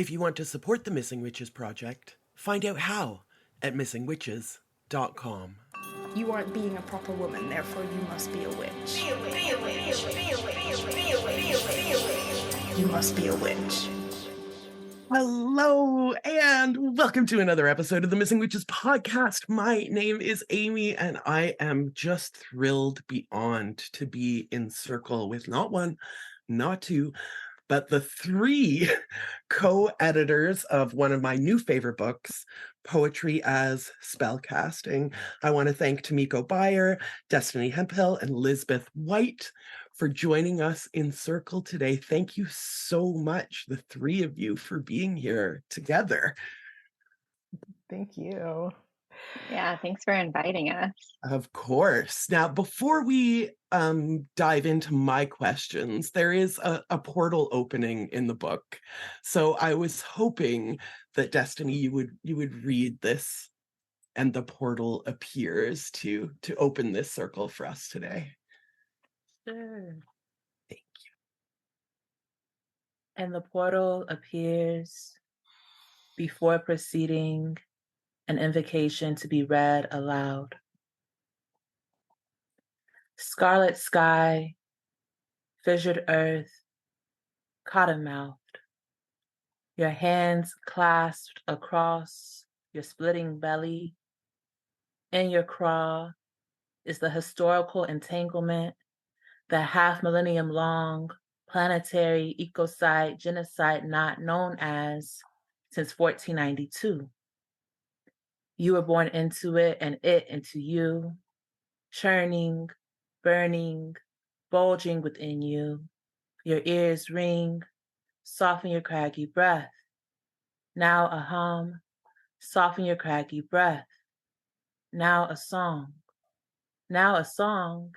If you want to support the Missing Witches Project, find out how at missingwitches.com. You aren't being a proper woman, therefore you must be a witch. You must be a witch. Hello, and welcome to another episode of the Missing Witches Podcast. My name is Amy, and I am just thrilled beyond to be in circle with not one, not two, but the three co-editors of one of my new favorite books, Poetry as Spellcasting. I want to thank Tamiko Beyer, Destiny Hemphill, and Lisbeth White for joining us in circle today. Thank you so much, the three of you, for being here together. Thank you. Yeah, thanks for inviting us. Of course. Now, before we dive into my questions, there is a portal opening in the book. So I was hoping that, Destiny, you would read this, and the portal appears to open this circle for us today. Sure. Thank you. And the portal appears before proceeding an invocation to be read aloud. Scarlet sky, fissured earth, cotton-mouthed, your hands clasped across your splitting belly. In your craw is the historical entanglement, the half-millennium-long planetary ecocide genocide not known as since 1492. You were born into it and it into you, churning, burning, bulging within you. Your ears ring, soften your craggy breath. Now a hum, soften your craggy breath. Now a song. Now a song,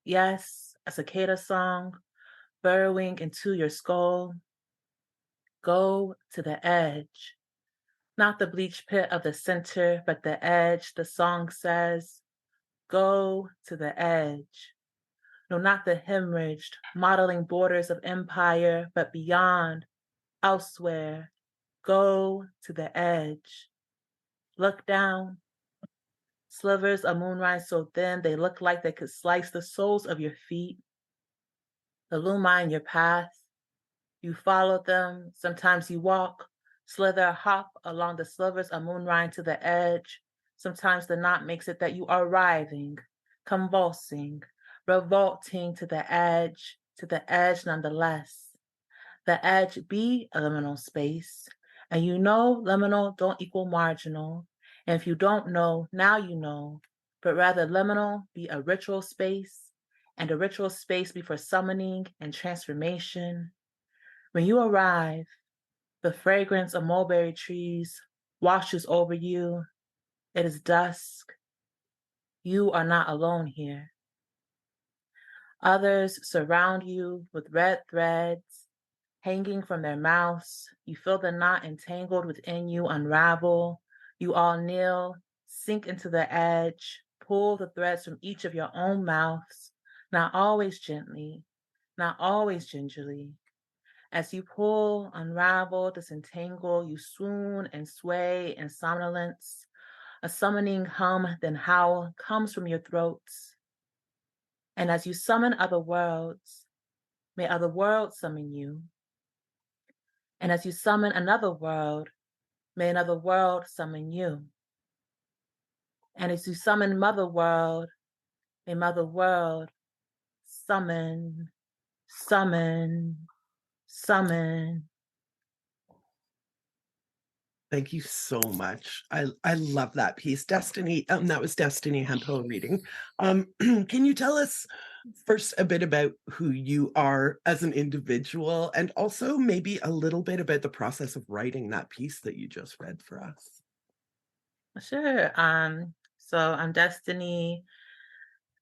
yes, a cicada song, burrowing into your skull. Go to the edge. Not the bleach pit of the center, but the edge, the song says. Go to the edge. No, not the hemorrhaged, modeling borders of empire, but beyond, elsewhere. Go to the edge. Look down. Slivers of moonrise so thin they look like they could slice the soles of your feet. Illumine your path. You follow them. Sometimes you walk, slither, hop along the slivers of moonrise to the edge. Sometimes the knot makes it that you are writhing, convulsing, revolting to the edge nonetheless. The edge be a liminal space, and you know liminal don't equal marginal. And if you don't know, now you know, but rather liminal be a ritual space, and a ritual space be for summoning and transformation. When you arrive, the fragrance of mulberry trees washes over you. It is dusk. You are not alone here. Others surround you with red threads hanging from their mouths. You feel the knot entangled within you unravel. You all kneel, sink into the edge, pull the threads from each of your own mouths, not always gently, not always gingerly. As you pull, unravel, disentangle, you swoon and sway in somnolence. A summoning hum, then howl, comes from your throats. And as you summon other worlds, may other worlds summon you. And as you summon another world, may another world summon you. And as you summon Mother World, may Mother World summon, summon, summon. Thank you so much. I love that piece. Destiny, that was Destiny Hemphill reading. Can you tell us first a bit about who you are as an individual, and also maybe a little bit about the process of writing that piece that you just read for us? Sure. So I'm Destiny.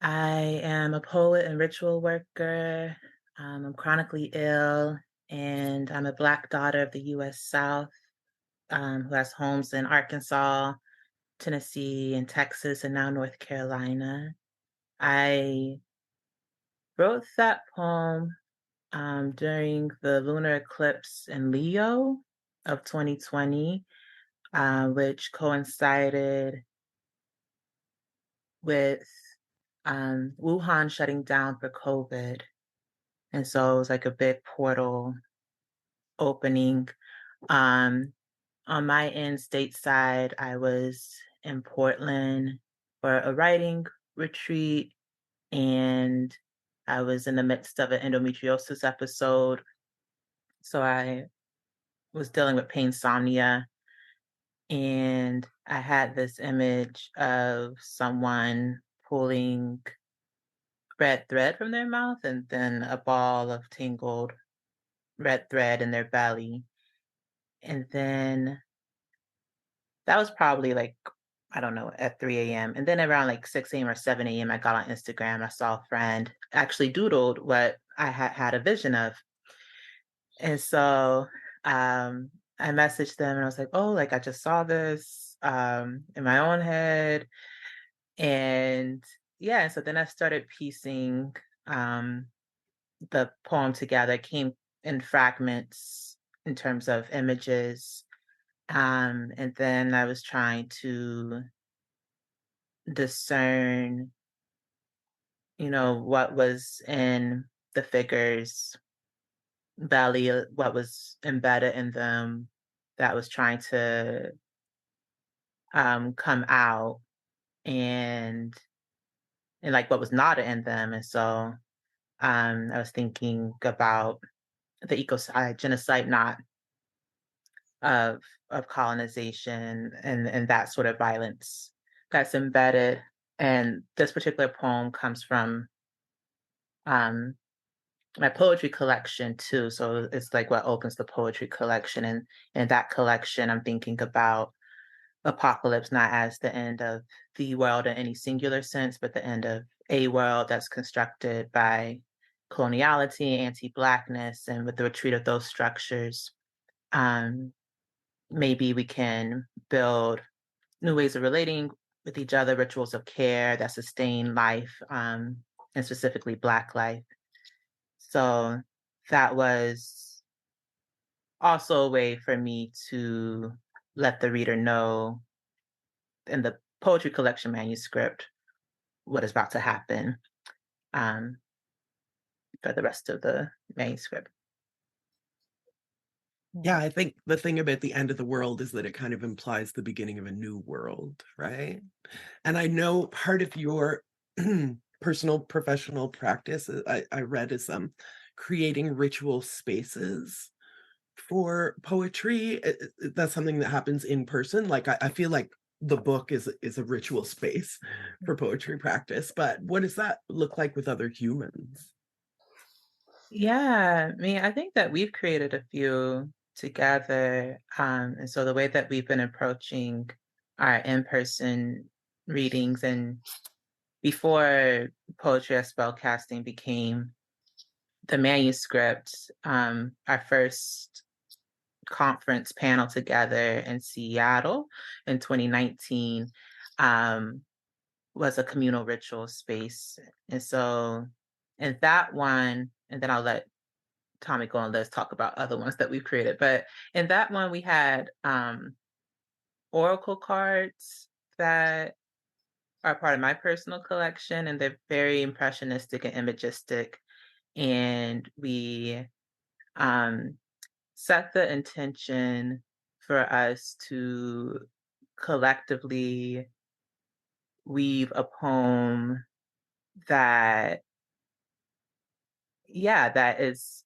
I am a poet and ritual worker. I'm chronically ill, and I'm a Black daughter of the U.S. South. Who has homes in Arkansas, Tennessee, and Texas, and now North Carolina. I wrote that poem during the lunar eclipse in Leo of 2020, which coincided with Wuhan shutting down for COVID. And so it was like a big portal opening. Um, on my end, stateside, I was in Portland for a writing retreat, and I was in the midst of an endometriosis episode. So I was dealing with painsomnia, and I had this image of someone pulling red thread from their mouth and then a ball of tangled red thread in their belly. And then that was probably like, I don't know, at 3 a.m. And then around like 6 a.m. or 7 a.m., I got on Instagram. I saw a friend actually doodled what I had a vision of. And so I messaged them and I was like, oh, like I just saw this in my own head. And yeah, so then I started piecing the poem together. It came in fragments in terms of images. And then I was trying to discern, what was in the figure's belly, what was embedded in them that was trying to come out, and like what was not in them. And so I was thinking about the ecocide, genocide, not of colonization and that sort of violence that's embedded. And this particular poem comes from um, my poetry collection too. So it's like what opens the poetry collection, and in that collection, I'm thinking about apocalypse not as the end of the world in any singular sense, but the end of a world that's constructed by coloniality, anti-Blackness, and with the retreat of those structures, um, maybe we can build new ways of relating with each other, rituals of care that sustain life, and specifically Black life. So that was also a way for me to let the reader know in the poetry collection manuscript what is about to happen um, for the rest of the manuscript. Yeah, I think the thing about the end of the world is that it kind of implies the beginning of a new world, right? And I know part of your personal professional practice, I read, is creating ritual spaces for poetry. That's something that happens in person. Like I feel like the book is a ritual space for poetry practice, but what does that look like with other humans? Yeah, I mean, I think that we've created a few together. And so the way that we've been approaching our in-person readings, and before poetry as spellcasting became the manuscript, our first conference panel together in Seattle in 2019 um, was a communal ritual space. And so in that one, and then I'll let Tamiko and Liz talk about other ones that we've created. But in that one, we had oracle cards that are part of my personal collection, and they're very impressionistic and imagistic. And we um, set the intention for us to collectively weave a poem that, yeah, that is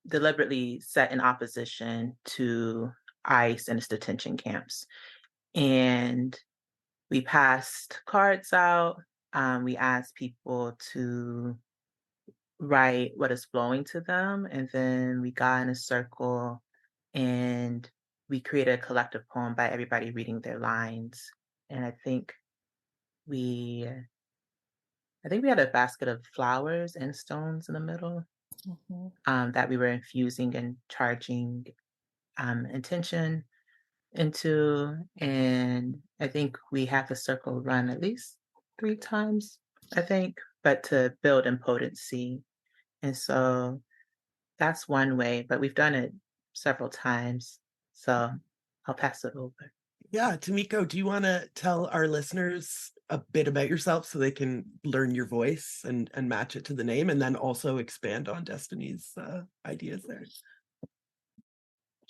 deliberately set in opposition to ICE and its detention camps. And we passed cards out. We asked people to write what is flowing to them. And then we got in a circle and we created a collective poem by everybody reading their lines. And we I think we had a basket of flowers and stones in the middle that we were infusing and charging intention into. And I think we have the circle run at least 3 times, I think, but to build in potency. And so that's one way, but we've done it several times. So I'll pass it over. Yeah, Tamiko, do you want to tell our listeners a bit about yourself so they can learn your voice and match it to the name, and then also expand on Destiny's ideas there?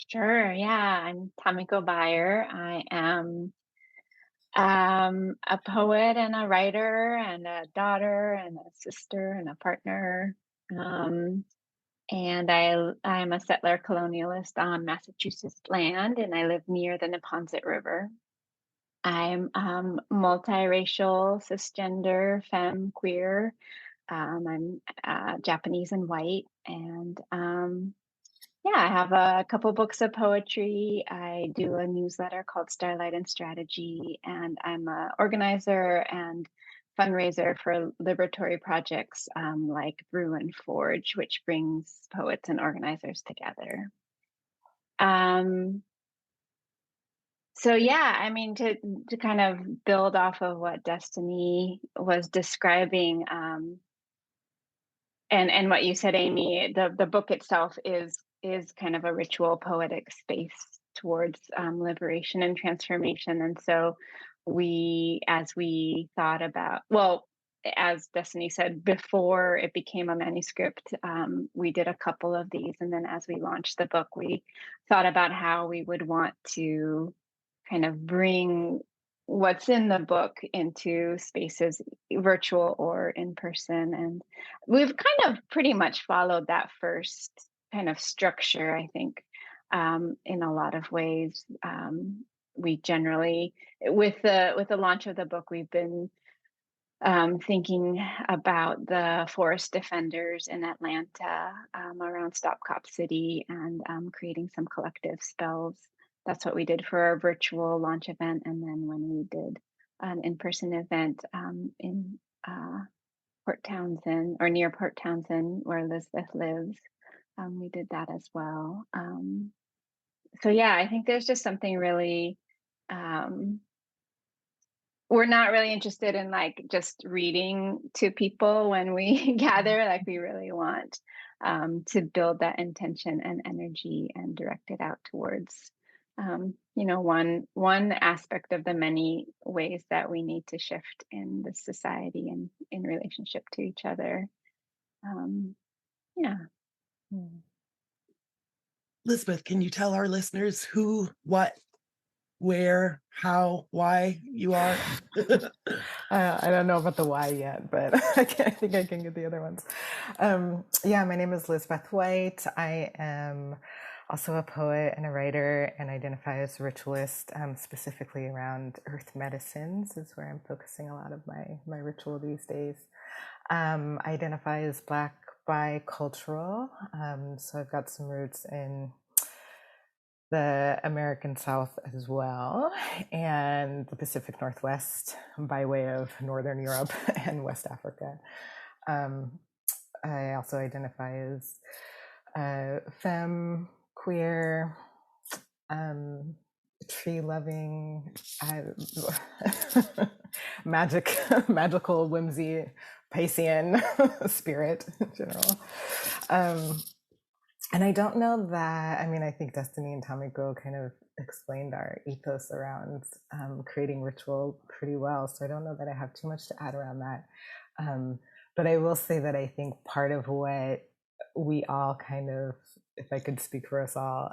Sure. Yeah, I'm Tamiko Beyer. I am a poet and a writer and a daughter and a sister and a partner. And I'm a settler colonialist on Massachusetts land, and I live near the Neponset River. I'm multiracial, cisgender, femme, queer. I'm Japanese and white, and yeah, I have a couple books of poetry. I do a newsletter called Starlight and Strategy, and I'm an organizer and fundraiser for liberatory projects like Brew and Forge, which brings poets and organizers together. So yeah, I mean, to kind of build off of what Destiny was describing, and what you said, Amy, the book itself is kind of a ritual poetic space towards liberation and transformation. And so as we thought about, well, as Destiny said, before it became a manuscript, we did a couple of these. And then as we launched the book, we thought about how we would want to kind of bring what's in the book into spaces, virtual or in person. And we've kind of pretty much followed that first kind of structure, I think, in a lot of ways. We generally, with the launch of the book, we've been thinking about the forest defenders in Atlanta around Stop Cop City, and creating some collective spells. That's what we did for our virtual launch event. And then when we did an in-person event in Port Townsend, or near Port Townsend, where Lisbeth lives, we did that as well. So yeah, I think there's just something really, we're not really interested in like just reading to people when we gather. Like, we really want to build that intention and energy and direct it out towards one aspect of the many ways that we need to shift in the society and in relationship to each other. Yeah. Lisbeth, can you tell our listeners who, what, where, how, why you are? I don't know about the why yet, but I think I can get the other ones. Yeah, my name is Lisbeth White. I am also a poet and a writer, and identify as a ritualist, specifically around earth medicines is where I'm focusing a lot of my ritual these days. I identify as Black bicultural, so I've got some roots in the American South as well, and the Pacific Northwest by way of Northern Europe and West Africa. I also identify as femme, queer, tree-loving, magical whimsy, Piscean spirit in general. And I don't know that, I mean, I think Destiny and Tamiko kind of explained our ethos around creating ritual pretty well. So I don't know that I have too much to add around that. But I will say that I think part of what we all kind of, if I could speak for us all,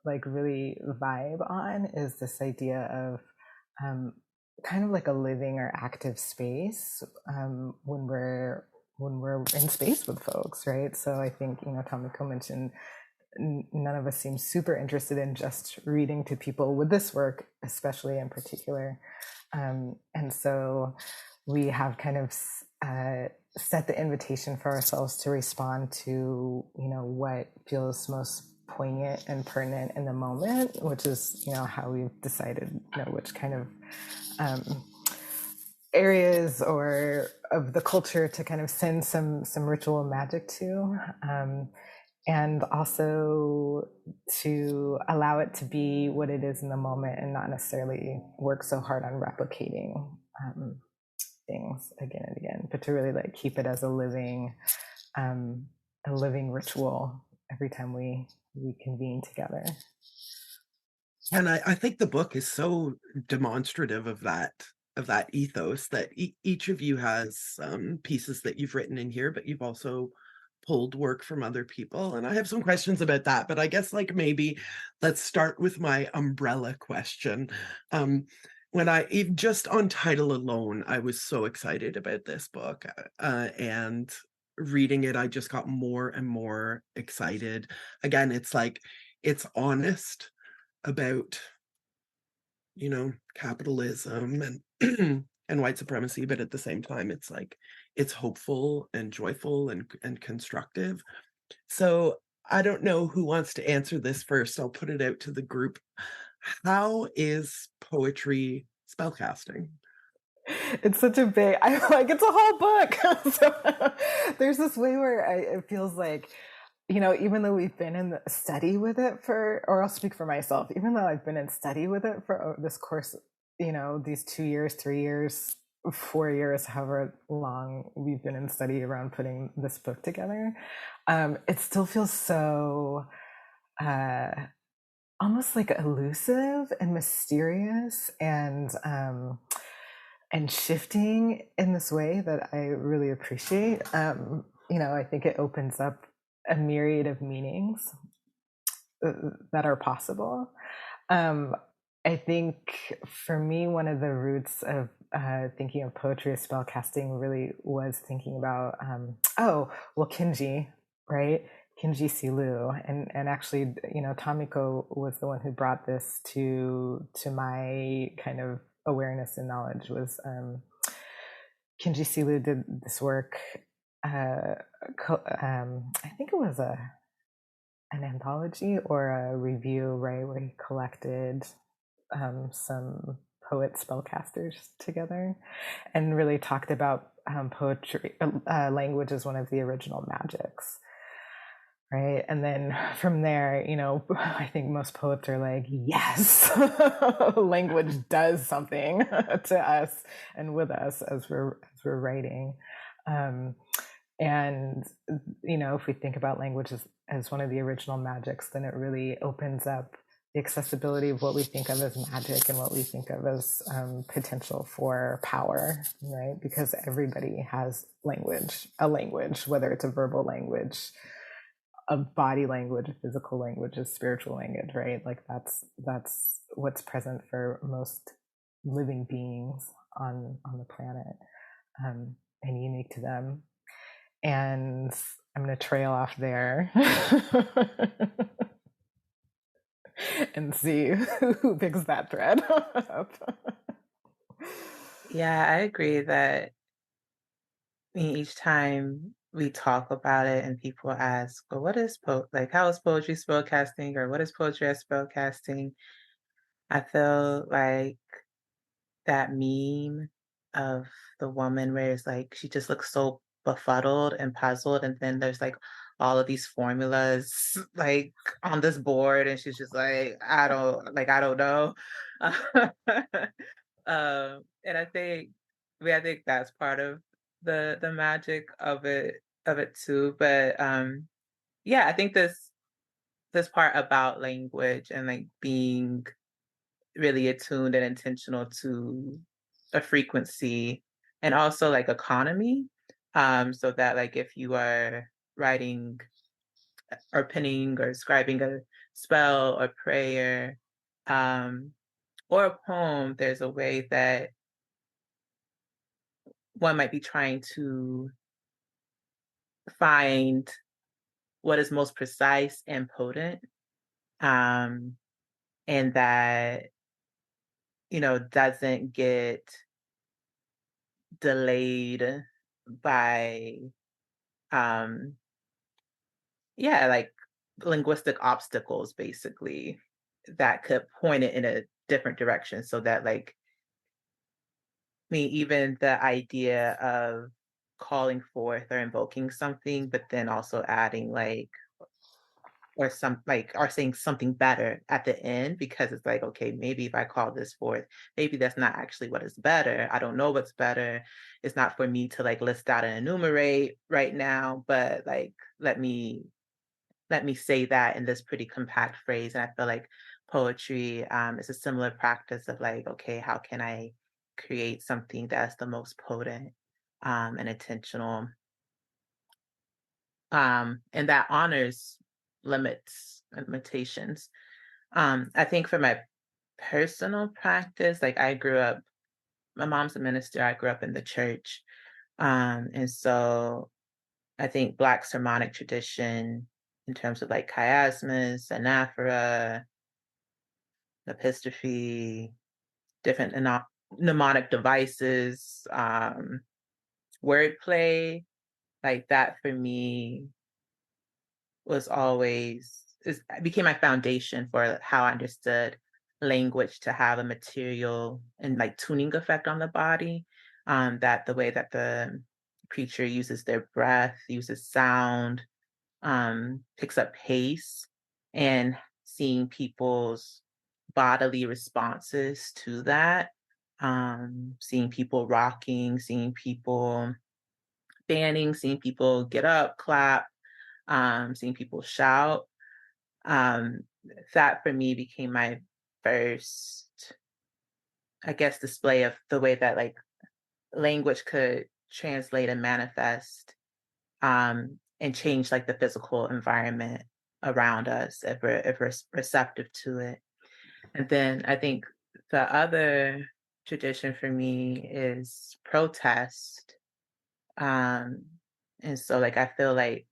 like really vibe on is this idea of kind of like a living or active space when we're in space with folks, right? So I think, Tamiko mentioned none of us seem super interested in just reading to people with this work, especially in particular. And so we have kind of set the invitation for ourselves to respond to, what feels most poignant and pertinent in the moment, which is, how we've decided, which kind of areas or of the culture to kind of send some ritual magic to, and also to allow it to be what it is in the moment and not necessarily work so hard on replicating things again and again, but to really like keep it as a living ritual every time we convene together. And I think the book is so demonstrative of that ethos, that each of you has pieces that you've written in here, but you've also pulled work from other people. And I have some questions about that, but I guess like maybe let's start with my umbrella question. When just on title alone, I was so excited about this book, and reading it, I just got more and more excited. Again, it's like, it's honest about, capitalism and and white supremacy, but at the same time it's like, it's hopeful and joyful and constructive. So I don't know who wants to answer this first. I'll put it out to the group. How is poetry spellcasting? It's such a big, I like, it's a whole book. So there's this way where it feels like, even though we've been in the study with it or I'll speak for myself, even though I've been in study with it for this course, these 2 years, 3 years, 4 years, however long we've been in study around putting this book together, it still feels so almost like elusive and mysterious and shifting in this way that I really appreciate. I think it opens up a myriad of meanings that are possible. I think for me, one of the roots of thinking of poetry as spellcasting really was thinking about, Kinji, right? Kinji Silu, and actually, Tamiko was the one who brought this to my kind of awareness and knowledge. Was Kinji Silu did this work. I think it was an anthology or a review, right, where he collected some poet spellcasters together and really talked about poetry, language as one of the original magics, right? And then from there, I think most poets are like, yes, language does something to us and with us as we're writing. And, if we think about language as one of the original magics, then it really opens up the accessibility of what we think of as magic and what we think of as potential for power, right? Because everybody has a language, whether it's a verbal language, a body language, a physical language, a spiritual language, right? Like that's what's present for most living beings on the planet, and unique to them. And I'm going to trail off there and see who picks that thread up. Yeah, I agree that each time we talk about it and people ask, well, what is how is poetry spellcasting, or what is poetry as spellcasting? I feel like that meme of the woman where it's like she just looks so befuddled and puzzled, and then there's like all of these formulas like on this board, and she's just like, I don't know. And I think that's part of the magic of it too. But yeah, I think this part about language and like being really attuned and intentional to a frequency, and also like economy, so that like if you are writing or penning or scribing a spell or prayer, or a poem, there's a way that one might be trying to find what is most precise and potent, and that doesn't get delayed by like linguistic obstacles, basically, that could point it in a different direction. So that like even the idea of calling forth or invoking something, but then also adding like or saying something better at the end, because it's like, okay, maybe if I call this forth, maybe that's not actually what is better. I don't know what's better. It's not for me to like list out and enumerate right now, but like let me let me say that in this pretty compact phrase. And I feel like poetry is a similar practice of like, okay, how can I create something that's the most potent and intentional, and that honors limits and limitations. I think for my personal practice, like I grew up, my mom's a minister, I grew up in the church. And so I think Black sermonic tradition in terms of like chiasmus, anaphora, epistrophe, different mnemonic devices, wordplay, like that for me was always became my foundation for how I understood language to have a material and like tuning effect on the body. That the way that the creature uses their breath, uses sound, picks up pace, and seeing people's bodily responses to that. Seeing people rocking, seeing people fanning, seeing people get up, clap, seeing people shout. Um, that for me became my first, I guess, display of the way that like language could translate and manifest and change like the physical environment around us if we're receptive to it. And then I think the other tradition for me is protest. Um, and so like I feel like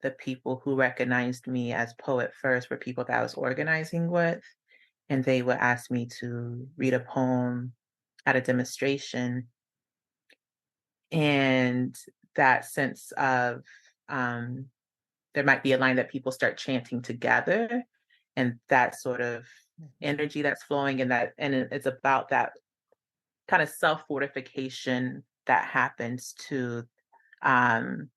the people who recognized me as poet first were people that I was organizing with, and they would ask me to read a poem at a demonstration. And that sense of there might be a line that people start chanting together, and that sort of energy that's flowing, and it's about that kind of self-fortification that happens to um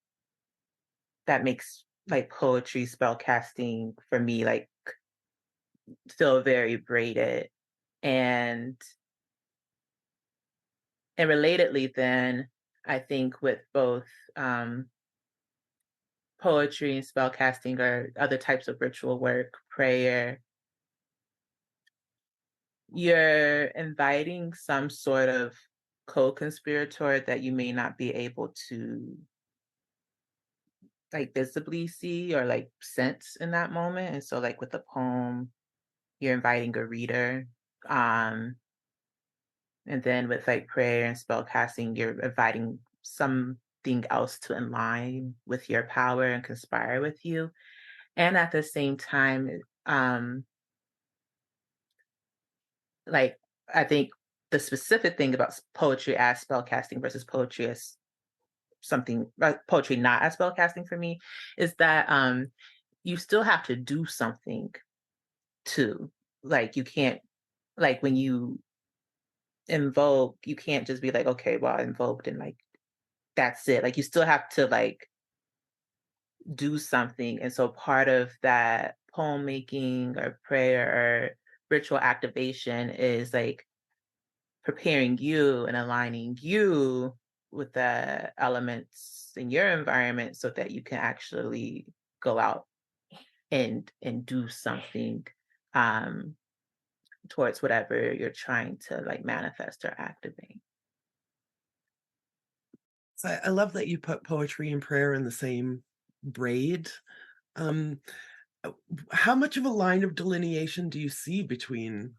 that makes like poetry, spell casting for me like feel very braided. And relatedly then, I think with both poetry and spell casting or other types of ritual work, prayer, you're inviting some sort of co-conspirator that you may not be able to like visibly see or like sense in that moment. And so like with the poem, you're inviting a reader. Um, and then with like prayer and spell casting, you're inviting something else to align with your power and conspire with you. And at the same time, like I think the specific thing about poetry as spell casting versus poetry as something poetry not as spell casting for me is that you still have to do something too. Like you can't, like when you invoke, you can't just be like, okay, well I invoked and like that's it. Like you still have to like do something. And so part of that poem making or prayer or ritual activation is like preparing you and aligning you with the elements in your environment so that you can actually go out and do something um towards whatever you're trying to like manifest or activate. So I love that you put poetry and prayer in the same braid. Um, how much of a line of delineation do you see between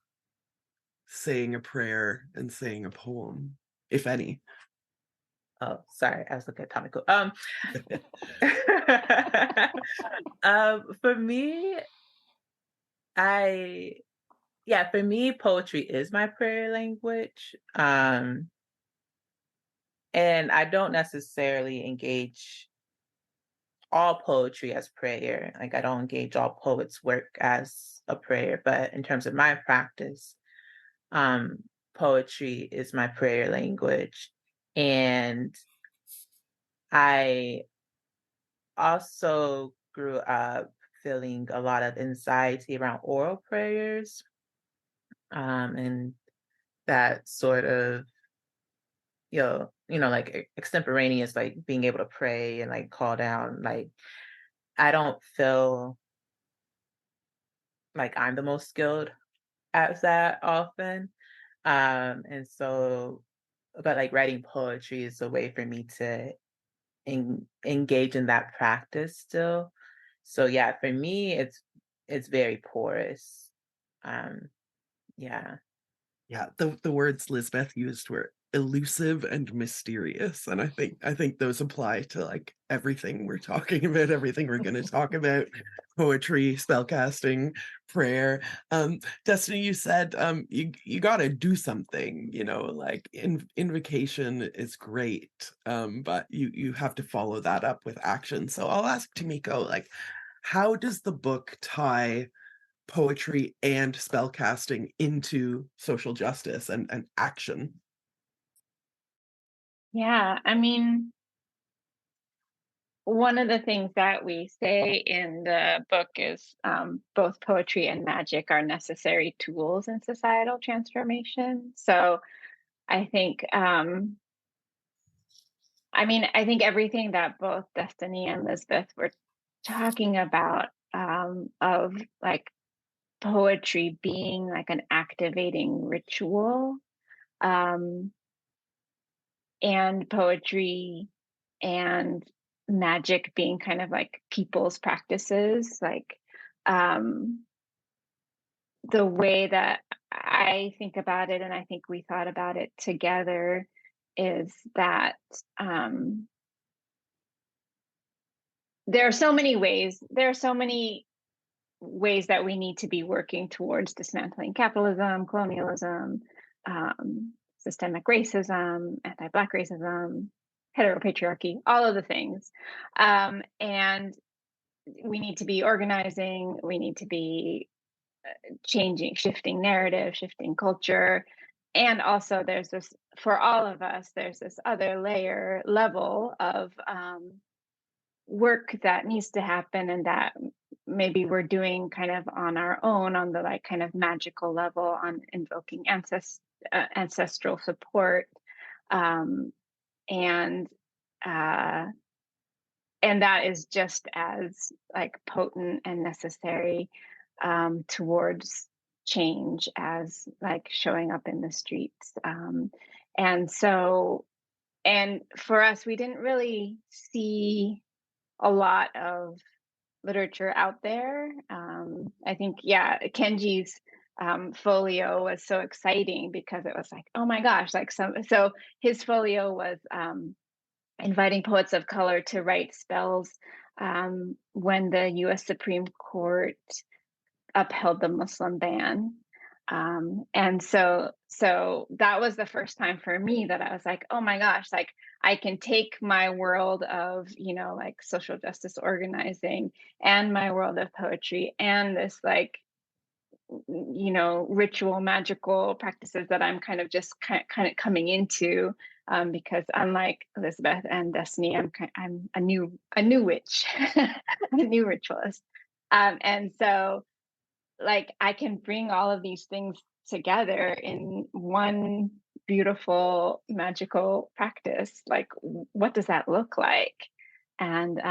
saying a prayer and saying a poem, if any? Oh, sorry, I was looking at Tamiko. For me, I for me, poetry is my prayer language. And I don't necessarily engage all poetry as prayer. Like I don't engage all poets' work as a prayer, but in terms of my practice, um, poetry is my prayer language. And I also grew up feeling a lot of anxiety around oral prayers, and that sort of like extemporaneous, like being able to pray and like call down like I don't feel like I'm the most skilled at that often. And so, but like writing poetry is a way for me to engage in that practice still. So yeah, for me, it's very porous. Um, yeah. Yeah, the words Lisbeth used were elusive and mysterious, and I think those apply to like everything we're talking about, everything we're going to talk about, poetry, spellcasting, prayer. Destiny, you said you got to do something, like invocation is great, but you have to follow that up with action. So I'll ask Tamiko, like, how does the book tie poetry and spellcasting into social justice and action? Yeah, I mean, one of the things that we say in the book is both poetry and magic are necessary tools in societal transformation. So I think, I think everything that both Destiny and Lisbeth were talking about, of like poetry being like an activating ritual, um, and poetry and magic being kind of like people's practices, like um, the way that I think about it, and I think we thought about it together, is that there are so many ways. There are so many ways that we need to be working towards dismantling capitalism, colonialism, systemic racism, anti-Black racism, heteropatriarchy, all of the things. And we need to be organizing, we need to be changing, shifting narrative, shifting culture. And also there's this, for all of us, there's this other level of work that needs to happen, and that maybe we're doing kind of on our own, on the like kind of magical level, on invoking ancestral support, um, and uh, and that is just as like potent and necessary towards change as like showing up in the streets. And so, and for us, we didn't really see a lot of literature out there. I think, yeah, Kenji's folio was so exciting because it was like, oh my gosh, like so his folio was inviting poets of color to write spells when the US Supreme Court upheld the Muslim ban. And so that was the first time for me that I was like, oh my gosh, like I can take my world of, like social justice organizing and my world of poetry and this like, ritual magical practices that I'm kind of just kind of coming into, because unlike Elizabeth and Destiny, I'm a new witch, a new ritualist. And so like I can bring all of these things together in one beautiful magical practice. Like, what does that look like? And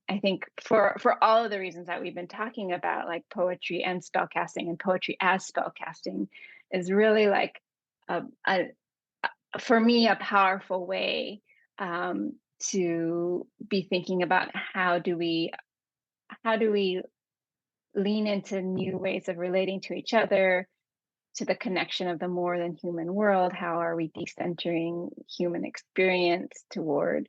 I think for all of the reasons that we've been talking about, like poetry and spellcasting and poetry as spellcasting is really like for me a powerful way to be thinking about how do we lean into new ways of relating to each other, to the connection of the more than human world. How are we decentering human experience toward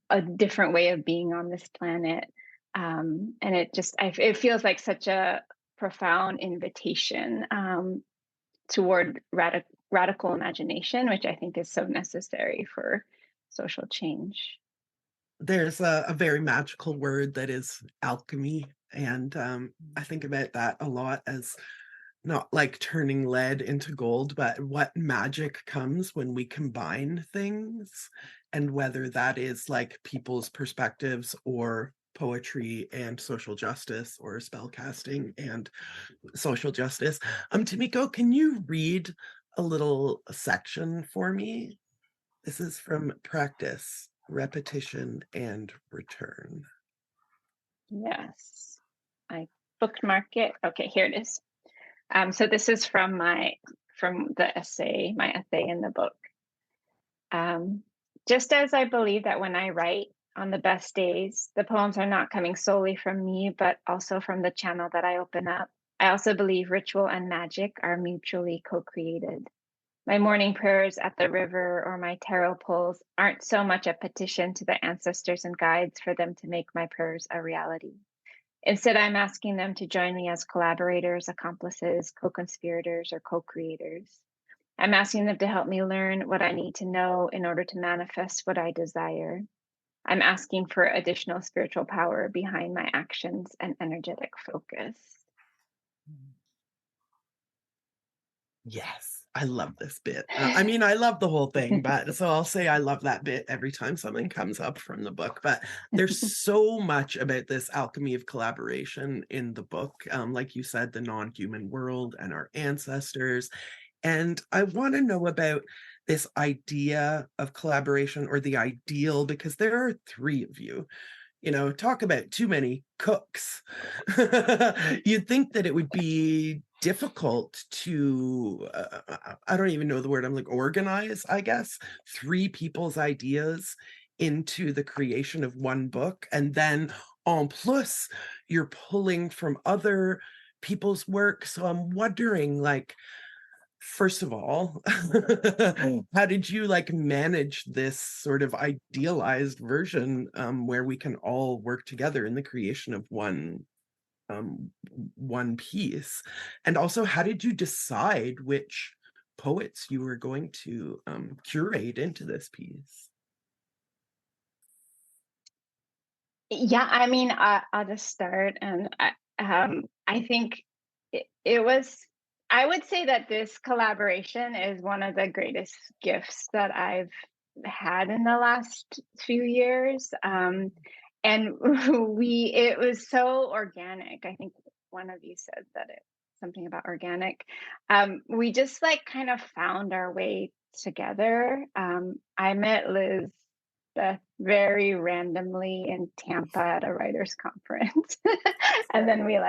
a different way of being on this planet? And it feels like such a profound invitation toward radical imagination, which I think is so necessary for social change. There's a very magical word that is alchemy, and I think about that a lot as not like turning lead into gold, but what magic comes when we combine things, and whether that is like people's perspectives or poetry and social justice, or spellcasting and social justice. Tamiko, can you read a little section for me? This is from Practice, Repetition, and Return. Yes, I bookmark it. Okay, here it is. So this is from the essay, my essay in the book. Just as I believe that when I write on the best days, the poems are not coming solely from me, but also from the channel that I open up, I also believe ritual and magic are mutually co-created. My morning prayers at the river or my tarot pulls aren't so much a petition to the ancestors and guides for them to make my prayers a reality. Instead, I'm asking them to join me as collaborators, accomplices, co-conspirators, or co-creators. I'm asking them to help me learn what I need to know in order to manifest what I desire. I'm asking for additional spiritual power behind my actions and energetic focus. Yes, I love this bit. I mean, I love the whole thing, but so I'll say I love that bit every time something comes up from the book. But there's so much about this alchemy of collaboration in the book. Like you said, the non-human world and our ancestors. And I want to know about this idea of collaboration, or the ideal, because there are three of you. Talk about too many cooks. You'd think that it would be difficult to, I don't even know the word, I'm like, organize, I guess, three people's ideas into the creation of one book. And then en plus, you're pulling from other people's work. So I'm wondering, like, first of all, how did you manage this sort of idealized version where we can all work together in the creation of one piece? And also, how did you decide which poets you were going to curate into this piece? Yeah, I mean, I'll just start, and I think it was. I would say that this collaboration is one of the greatest gifts that I've had in the last few years, and it was so organic. I think one of you said that something about organic. We just kind of found our way together. I met Liz very randomly in Tampa at a writers conference. And then we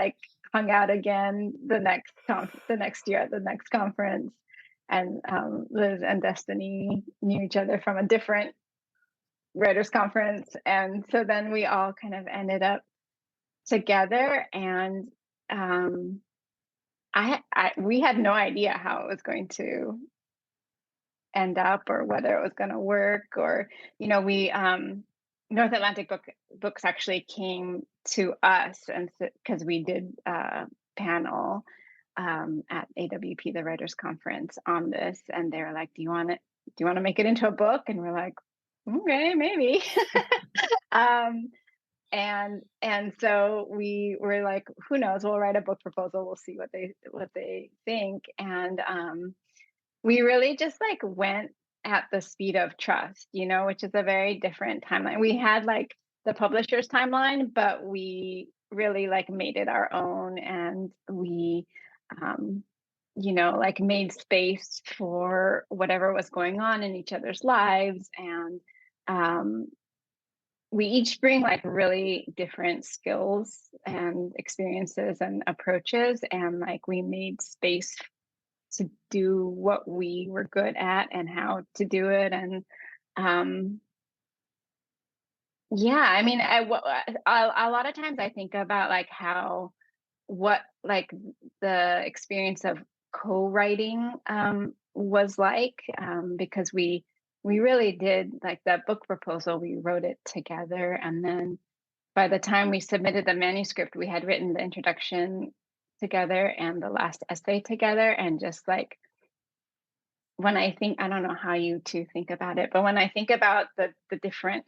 hung out again the next year at the next conference. And Liz and Destiny knew each other from a different writers conference. And so then we all kind of ended up together, and we had no idea how it was going to end up, or whether it was going to work, or we North Atlantic Books actually came to us, and because we did a panel at AWP, the writers conference, on this, and they were like, do you want to make it into a book? And we're like, okay, maybe. And so we were like, who knows, we'll write a book proposal, we'll see what they think. And we really just went at the speed of trust, which is a very different timeline. We had the publisher's timeline, but we really made it our own, and we made space for whatever was going on in each other's lives. And we each bring really different skills and experiences and approaches, and we made space to do what we were good at and how to do it. And yeah, I mean, a lot of times I think about what the experience of co-writing was because we really did, that book proposal, we wrote it together, and then by the time we submitted the manuscript, we had written the introduction together and the last essay together. And just when I think, I don't know how you two think about it, but when I think about the different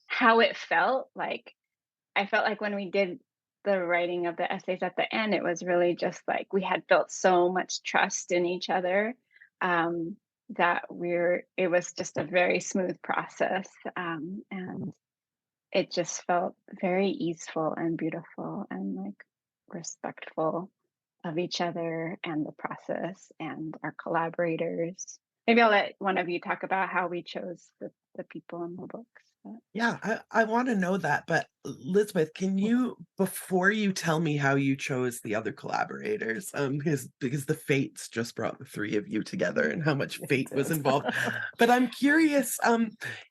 how it felt, I felt like when we did the writing of the essays at the end, it was really just we had built so much trust in each other, that it was just a very smooth process, and it just felt very easeful and beautiful and respectful of each other and the process and our collaborators. Maybe I'll let one of you talk about how we chose the people in the books. Yeah, I want to know that, but Lisbeth, can you, before you tell me how you chose the other collaborators, because the fates just brought the three of you together and how much It fate was did. involved. But I'm curious,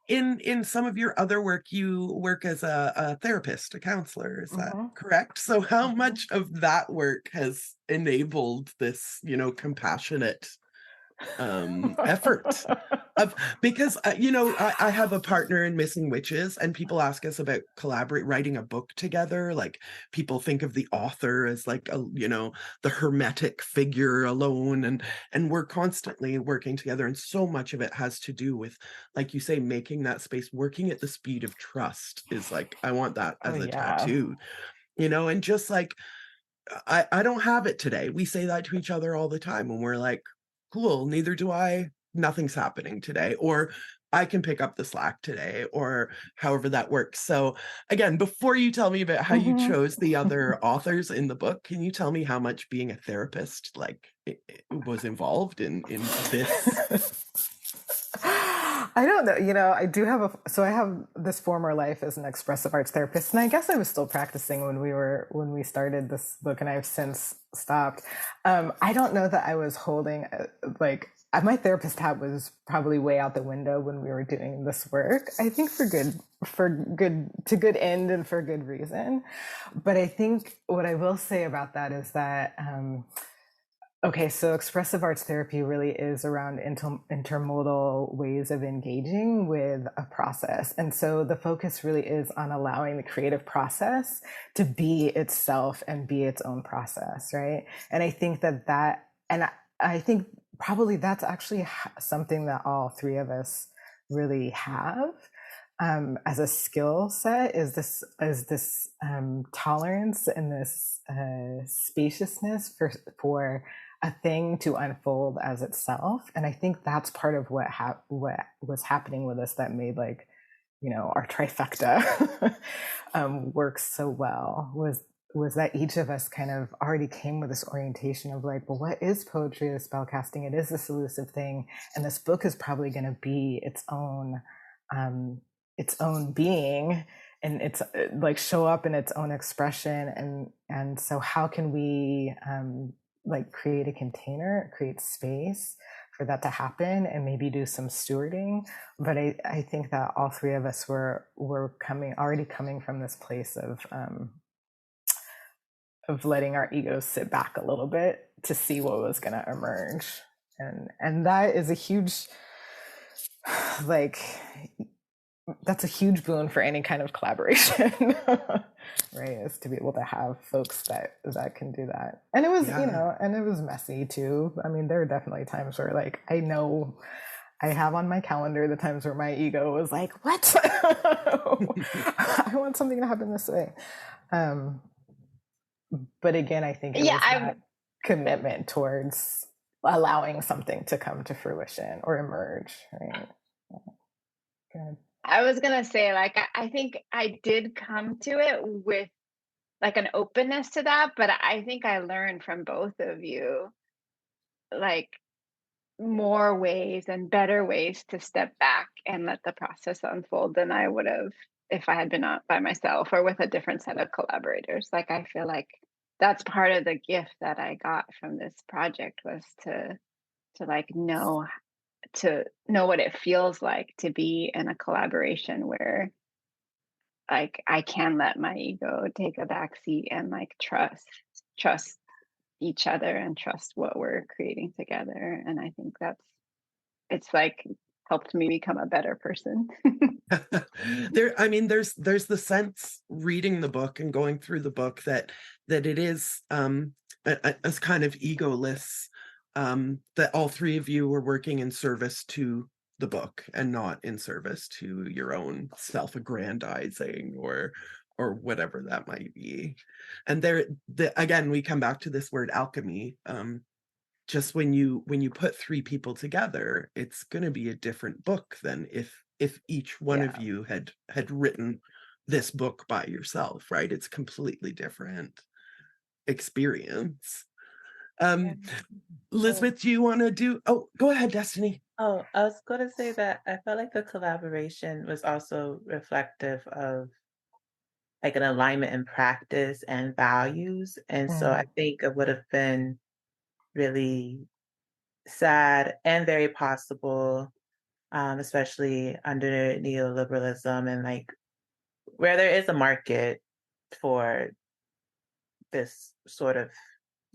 in some of your other work, you work as a therapist, a counselor, is that Mhm, correct? So how mhm. much of that work has enabled this, compassionate effort of, because I have a partner in Missing Witches, and people ask us about writing a book together. Like, people think of the author as like the hermetic figure alone, and we're constantly working together, and so much of it has to do with, like you say, making that space, working at the speed of trust is like, I want that Oh as a yeah. tattoo, and just like, I don't have it today. We say that to each other all the time when we're like, cool, neither do I. Nothing's happening today. Or I can pick up the slack today, or however that works. So, again, before you tell me about how you Mhm. chose the other authors in the book, can you tell me how much being a therapist it was involved in this? I don't know. I do have so I have this former life as an expressive arts therapist, and I guess I was still practicing when we started this book, and I've since stopped. I don't know that I was holding my therapist hat was probably way out the window when we were doing this work. I think to good end and for good reason. But I think what I will say about that is that. Okay, so expressive arts therapy really is around intermodal ways of engaging with a process. And so the focus really is on allowing the creative process to be itself and be its own process, right? And I think I think probably that's actually something that all three of us really have. As a skill set is this tolerance and this spaciousness for a thing to unfold as itself. And I think that's part of what was happening with us that made our trifecta work so well was that each of us kind of already came with this orientation of like, well, what is poetry or spellcasting? It is this elusive thing, and this book is probably going to be its own being, and it's like show up in its own expression. And so how can we create a container, create space for that to happen, and maybe do some stewarding. But I think that all three of us were already coming from this place of letting our egos sit back a little bit to see what was going to emerge. And that is a huge, that's a huge boon for any kind of collaboration. Right, is to be able to have folks that can do that. And it was and it was messy too. I mean, there are definitely times where I know I have on my calendar the times where my ego was like, what? I want something to happen this way. But again, I think it was that commitment towards allowing something to come to fruition or emerge, right? Good. I was gonna say, I think I did come to it with an openness to that, but I think I learned from both of you more ways and better ways to step back and let the process unfold than I would have if I had been out by myself or with a different set of collaborators. I feel like that's part of the gift that I got from this project was to know what it feels like to be in a collaboration where I can let my ego take a backseat and trust each other and trust what we're creating together. And I think it's helped me become a better person. There's the sense reading the book and going through the book that it is as kind of egoless, that all three of you were working in service to the book and not in service to your own self-aggrandizing or whatever that might be. And again, we come back to this word alchemy. Just when you put three people together, it's going to be a different book than if each one of you had written this book by yourself, right? It's completely different experience. Lisbeth, do you want to do? Oh, go ahead, Destiny. Oh, I was going to say that I felt like the collaboration was also reflective of like an alignment in practice and values. And so I think it would have been really sad and very possible, especially under neoliberalism and like where there is a market for this sort of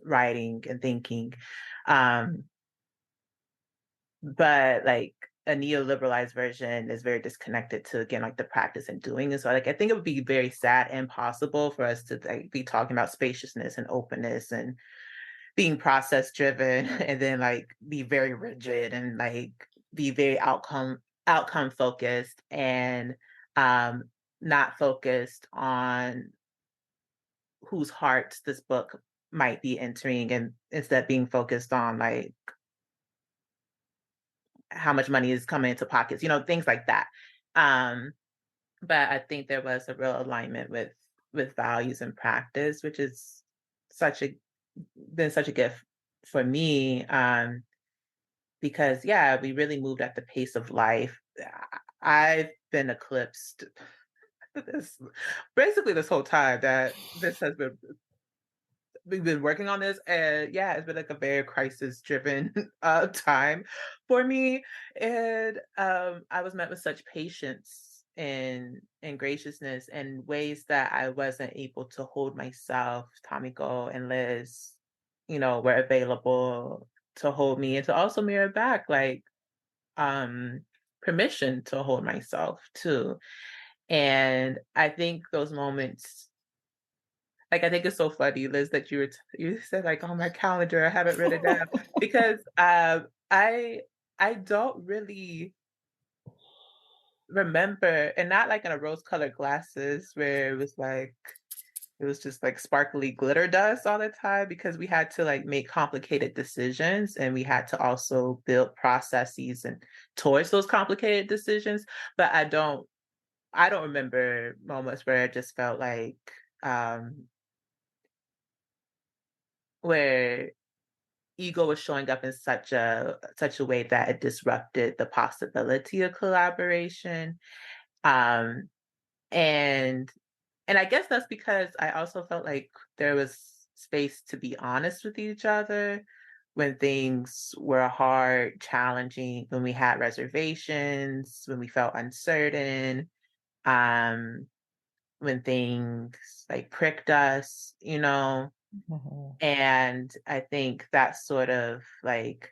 writing and thinking. But like a neoliberalized version is very disconnected to, again, like the practice and doing. And so like I think it would be very sad and possible for us to like be talking about spaciousness and openness and being process driven and then like be very rigid and like be very outcome focused and not focused on whose hearts this book might be entering, and instead being focused on like how much money is coming into pockets, things like that. But I think there was a real alignment with values and practice, which is been such a gift for me. Because we really moved at the pace of life. I've been eclipsed this whole time that we've been working on this, and it's been like a very crisis driven time for me. And I was met with such patience and graciousness in ways that I wasn't able to hold myself. Tamiko and Liz, were available to hold me and to also mirror back like permission to hold myself too. And I think those moments, like, I think it's so funny, Liz, that you said like, "Oh, my calendar, I haven't written it down," because I don't really remember, and not like in a rose-colored glasses where it was just like sparkly glitter dust all the time, because we had to like make complicated decisions and we had to also build processes and towards those complicated decisions. But I don't remember moments where it just felt like where ego was showing up in such a way that it disrupted the possibility of collaboration. Um, and I guess that's because I also felt like there was space to be honest with each other when things were hard, challenging, when we had reservations, when we felt uncertain, um, when things like pricked us, And I think that sort of like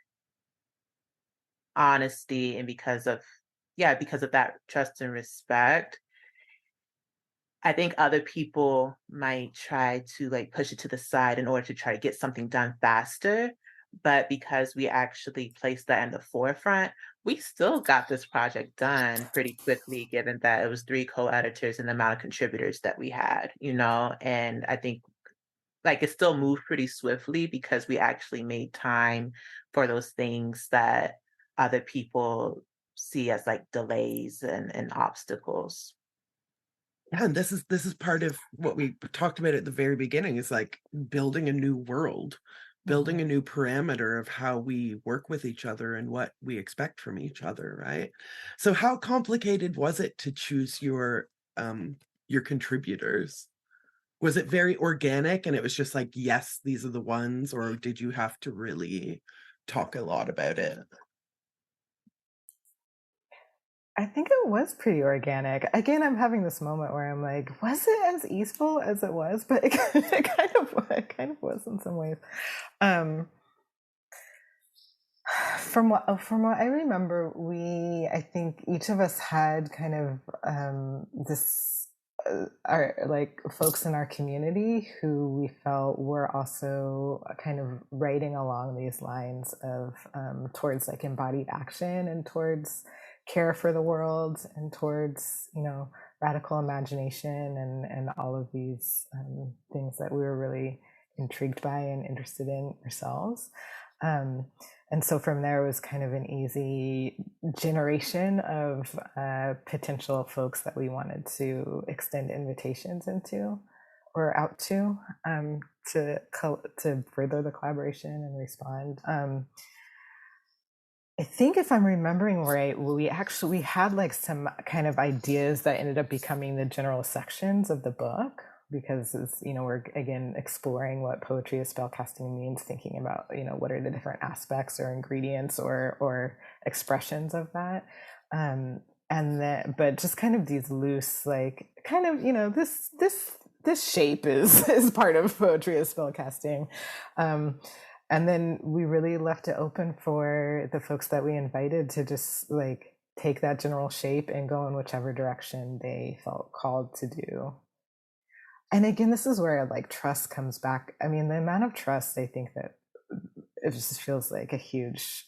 honesty, and because of that trust and respect, I think other people might try to like push it to the side in order to try to get something done faster. But because we actually placed that in the forefront, we still got this project done pretty quickly, given that it was 3 co-editors and the amount of contributors that we had, and I think like it still moved pretty swiftly because we actually made time for those things that other people see as like delays and obstacles. Yeah, and this is part of what we talked about at the very beginning, is like building a new world, building a new parameter of how we work with each other and what we expect from each other, right? So how complicated was it to choose your contributors? Was it very organic and it was just like, yes, these are the ones, or did you have to really talk a lot about it? I think it was pretty organic. Again, I'm having this moment where I'm like, was it as easeful as it was? But it kind of was in some ways. From what I remember, I think each of us had kind of this our like folks in our community who we felt were also kind of writing along these lines of towards like embodied action and towards care for the world and towards radical imagination and all of these things that we were really intrigued by and interested in ourselves. And so from there was kind of an easy generation of potential folks that we wanted to extend invitations into or out to. to further the collaboration and respond. I think if I'm remembering right, we had like some kind of ideas that ended up becoming the general sections of the book, because it's, we're again exploring what poetry as spellcasting means, thinking about, what are the different aspects or ingredients or expressions of that. And then, but just kind of these loose, like kind of, this shape is part of poetry as spellcasting. And then we really left it open for the folks that we invited to just like take that general shape and go in whichever direction they felt called to do. And again, this is where like trust comes back. I mean, the amount of trust, I think that it just feels like a huge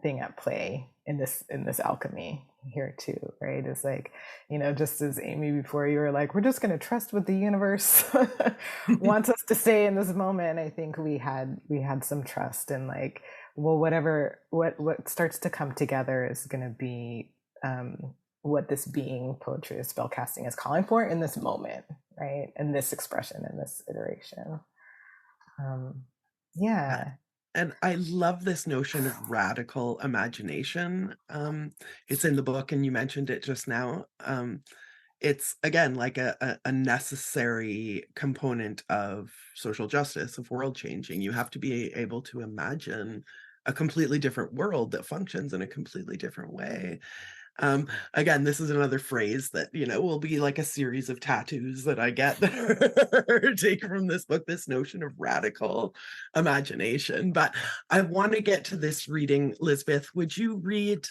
thing at play in this alchemy here too, right? It's like, just as Amy before, you were like, we're just going to trust what the universe wants us to say in this moment. I think we had some trust in like, well, what starts to come together is going to be what this being poetry is spellcasting is calling for in this moment, right? In this expression, in this iteration. Yeah. And I love this notion of radical imagination. It's in the book, and you mentioned it just now. It's, again, like a necessary component of social justice, of world changing. You have to be able to imagine a completely different world that functions in a completely different way. Again, this is another phrase that, will be like a series of tattoos that I get that are taken from this book, this notion of radical imagination. But I want to get to this reading. Lisbeth, would you read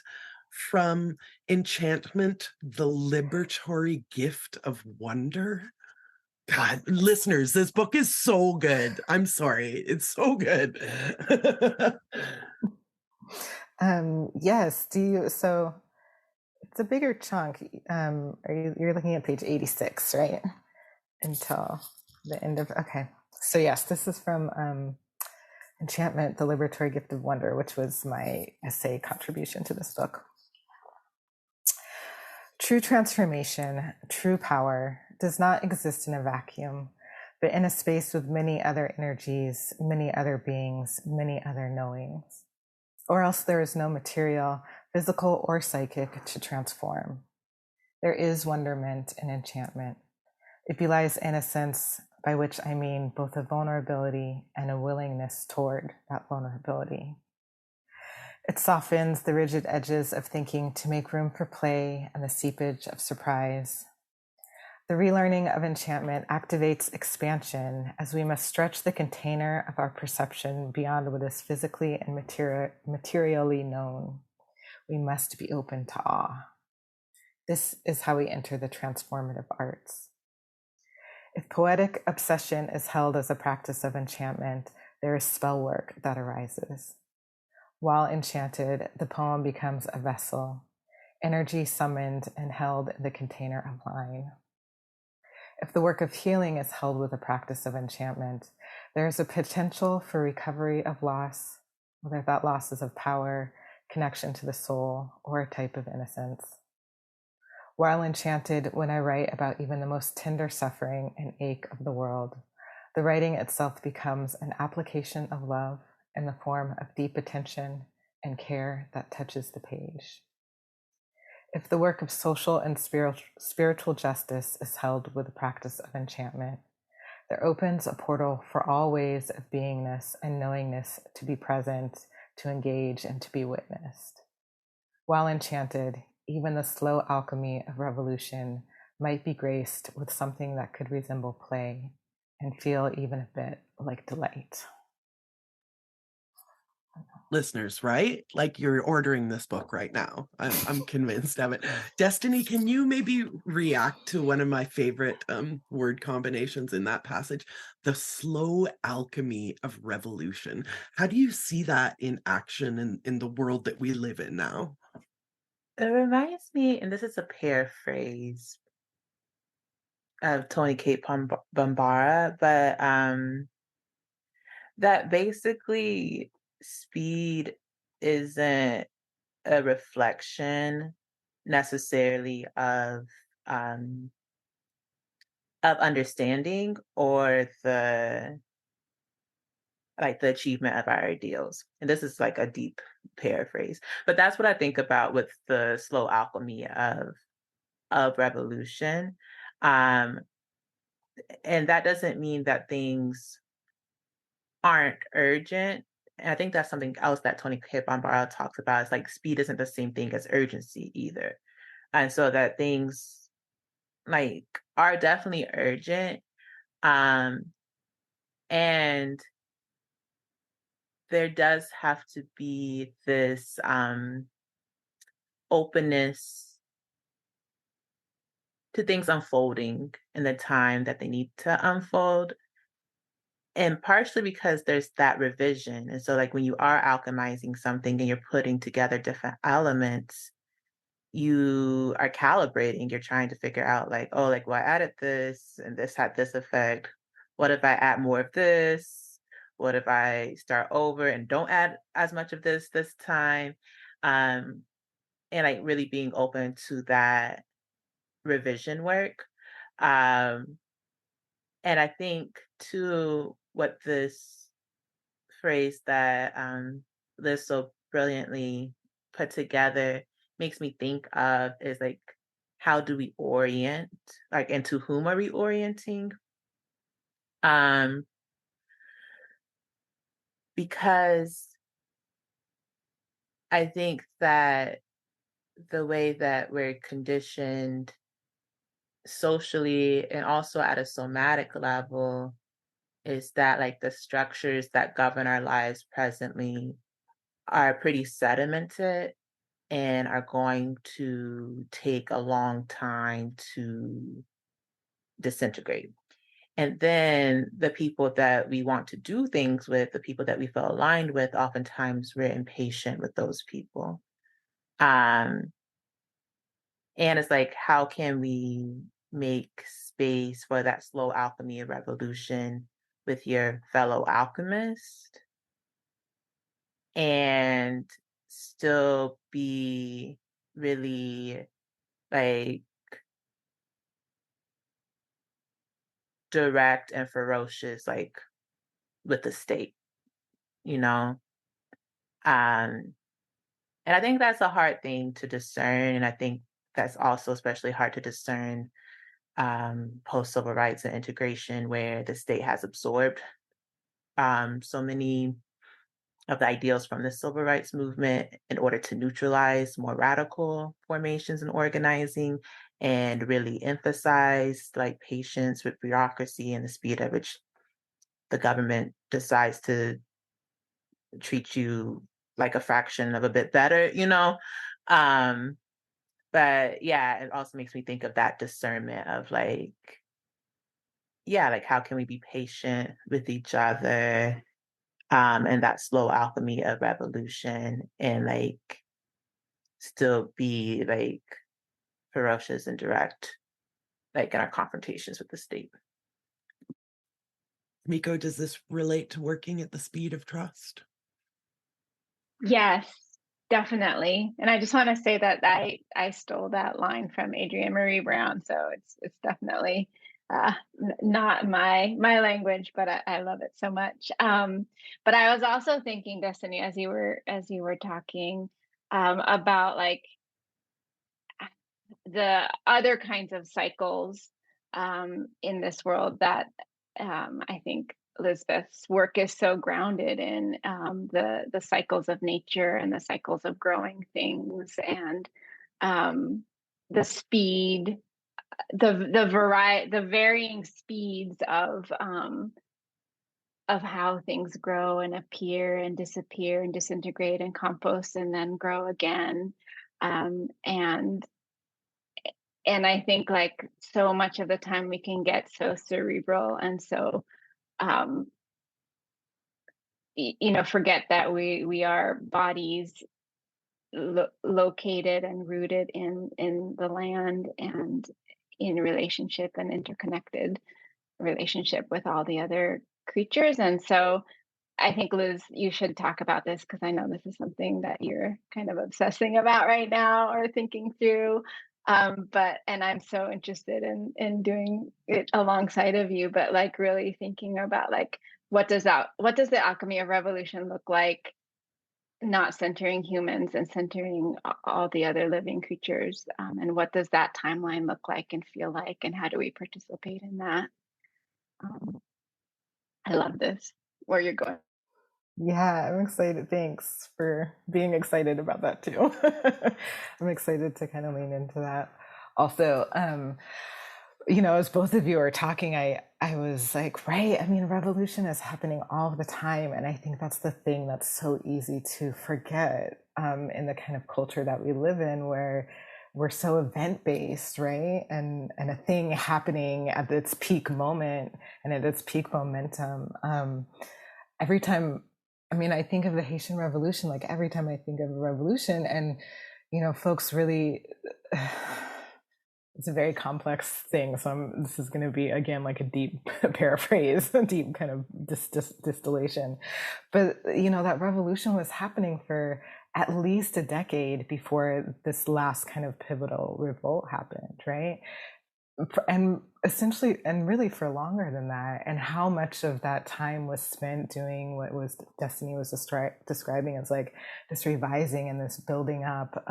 from Enchantment, the Liberatory Gift of Wonder? God, listeners, this book is so good. I'm sorry. It's so good. Yes. So it's a bigger chunk. You're looking at page 86, right? Until the end of, okay. So yes, this is from Enchantment, the Liberatory Gift of Wonder, which was my essay contribution to this book. True transformation, true power, does not exist in a vacuum, but in a space with many other energies, many other beings, many other knowings. Or else there is no material, physical or psychic, to transform. There is wonderment in enchantment. It belies innocence, by which I mean both a vulnerability and a willingness toward that vulnerability. It softens the rigid edges of thinking to make room for play and the seepage of surprise. The relearning of enchantment activates expansion, as we must stretch the container of our perception beyond what is physically and materially known. We must be open to awe. This is how we enter the transformative arts. If poetic obsession is held as a practice of enchantment, there is spell work that arises. While enchanted, the poem becomes a vessel, energy summoned and held in the container of line. If the work of healing is held with a practice of enchantment, there is a potential for recovery of loss, whether that loss is of power, connection to the soul, or a type of innocence. While enchanted, when I write about even the most tender suffering and ache of the world, the writing itself becomes an application of love in the form of deep attention and care that touches the page. If the work of social and spiritual justice is held with the practice of enchantment, there opens a portal for all ways of beingness and knowingness to be present, to engage, and to be witnessed. While enchanted, even the slow alchemy of revolution might be graced with something that could resemble play and feel even a bit like delight. Listeners, right? Like, you're ordering this book right now. I'm convinced of it. Destiny, can you maybe react to one of my favorite word combinations in that passage? The slow alchemy of revolution. How do you see that in action in the world that we live in now? It reminds me, and this is a paraphrase of Tony Kate Bambara, but that basically speed isn't a reflection necessarily of of understanding or the achievement of our ideals. And this is like a deep paraphrase, but that's what I think about with the slow alchemy of revolution. Um, and that doesn't mean that things aren't urgent. And I think that's something else that Tony Bambara talks about. It's like speed isn't the same thing as urgency either. And so that things like are definitely urgent. Um, and there does have to be this openness to things unfolding in the time that they need to unfold. And partially because there's that revision. And so, like, when you are alchemizing something and you're putting together different elements, you are calibrating. You're trying to figure out, like, oh, like, well, I added this and this had this effect. What if I add more of this? What if I start over and don't add as much of this time? Um, and like really being open to that revision work. Um, and I think too, what this phrase that Liz so brilliantly put together makes me think of is like, how do we orient, like, and to whom are we orienting? Um, because I think that the way that we're conditioned socially and also at a somatic level is that like the structures that govern our lives presently are pretty sedimented and are going to take a long time to disintegrate. And then the people that we want to do things with, the people that we feel aligned with, oftentimes we're impatient with those people. Um, and it's like, how can we make space for that slow alchemy of revolution with your fellow alchemist and still be really like direct and ferocious, like with the state, you know? Um, and I think that's a hard thing to discern. And I think that's also especially hard to discern post civil rights and integration, where the state has absorbed so many of the ideals from the civil rights movement in order to neutralize more radical formations and organizing and really emphasize like patience with bureaucracy and the speed at which the government decides to treat you like a fraction of a bit better, you know? Um, but yeah, it also makes me think of that discernment of like, yeah, like how can we be patient with each other, and that slow alchemy of revolution and like still be like ferocious and direct, like in our confrontations with the state. Miko, does this relate to working at the speed of trust? Yes, definitely. And I just want to say that I stole that line from Adrienne Marie Brown, so it's definitely not my language, but I love it so much. But I was also thinking, Destiny, as you were talking about like the other kinds of cycles in this world that I think Lisbeth's work is so grounded in the cycles of nature and the cycles of growing things and the speed, the varying speeds of how things grow and appear and disappear and disintegrate and compost and then grow again. And I think like so much of the time we can get so cerebral and so forget that we are bodies located and rooted in the land and in relationship and interconnected relationship with all the other creatures. And so I think, Liz, you should talk about this because I know this is something that you're kind of obsessing about right now or thinking through. But and I'm so interested in doing it alongside of you, but like really thinking about like what does the alchemy of revolution look like, not centering humans and centering all the other living creatures, and what does that timeline look like and feel like, and how do we participate in that? I love this, where you're going. Yeah, I'm excited. Thanks for being excited about that too. I'm excited to kind of lean into that. Also, as both of you are talking, I was like, right, I mean, revolution is happening all the time. And I think that's the thing that's so easy to forget in the kind of culture that we live in, where we're so event-based, right? And a thing happening at its peak moment and at its peak momentum. Every time, I mean, I think of the Haitian Revolution, like every time I think of a revolution, and, folks really, it's a very complex thing. So this is going to be, again, like a deep paraphrase, a deep kind of distillation. But, that revolution was happening for at least a decade before this last kind of pivotal revolt happened, right? And essentially, and really for longer than that. And how much of that time was spent doing what was Destiny was describing as like this revising and this building up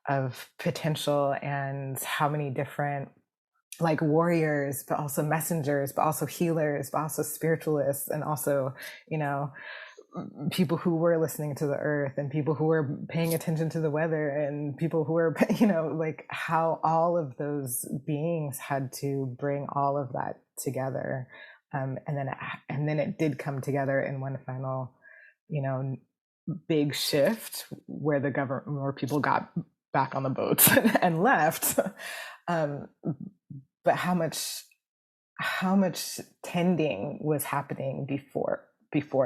of potential, and how many different like warriors, but also messengers, but also healers, but also spiritualists, and also, people who were listening to the earth, and people who were paying attention to the weather, and people who were, like how all of those beings had to bring all of that together. And then it did come together in one final, big shift where the government, where people got back on the boats and left. But how much tending was happening before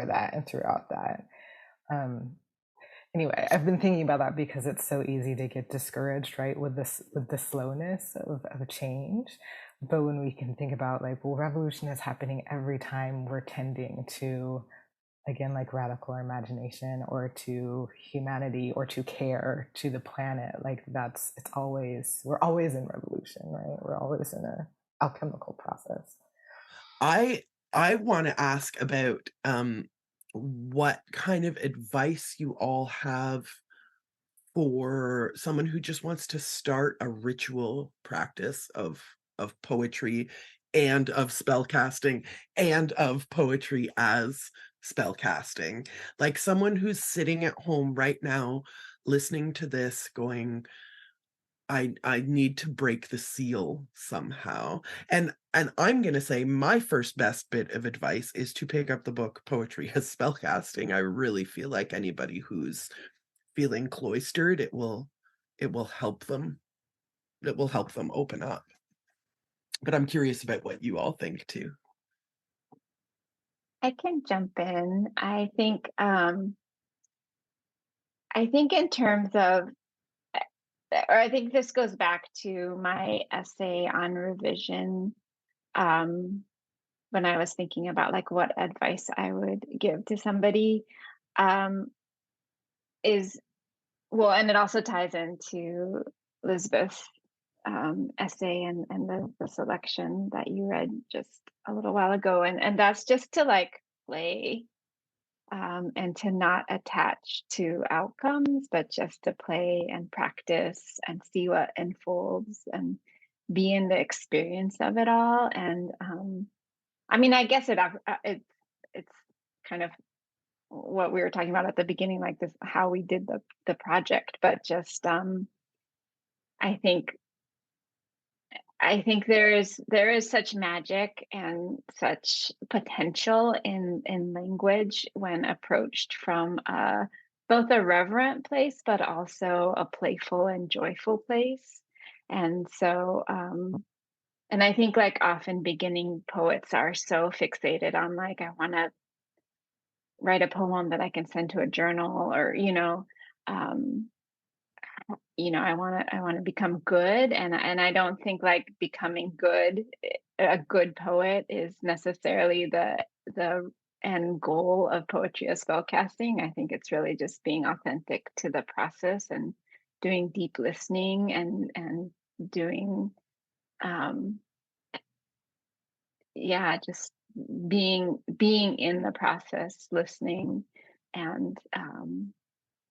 that and throughout that. Anyway, I've been thinking about that because it's so easy to get discouraged, right, with the slowness of change. But when we can think about like, well, revolution is happening every time we're tending to, again, like radical imagination, or to humanity, or to care, to the planet, like we're always in revolution, right? We're always in a alchemical process. I want to ask about what kind of advice you all have for someone who just wants to start a ritual practice of poetry, and of spellcasting, and of poetry as spellcasting. Like someone who's sitting at home right now listening to this going, I need to break the seal somehow. And I'm going to say my first best bit of advice is to pick up the book Poetry as Spellcasting. I really feel like anybody who's feeling cloistered, it will help them. It will help them open up. But I'm curious about what you all think too. I can jump in. I think in terms of, or I think this goes back to my essay on revision, when I was thinking about like what advice I would give to somebody, is, well, and it also ties into Lisbeth's essay and the selection that you read just a little while ago, and that's just to like play, and to not attach to outcomes, but just to play and practice and see what unfolds and be in the experience of it all. And I mean, I guess it's kind of what we were talking about at the beginning, like this, how we did the project, but just I think there is such magic and such potential in language when approached from both a reverent place, but also a playful and joyful place. And so, and I think like often beginning poets are so fixated on like, I want to write a poem that I can send to a journal, or I want to become good, and I don't think like becoming good, a good poet, is necessarily the end goal of poetry as spellcasting. I think it's really just being authentic to the process and doing deep listening and doing just being in the process, listening, and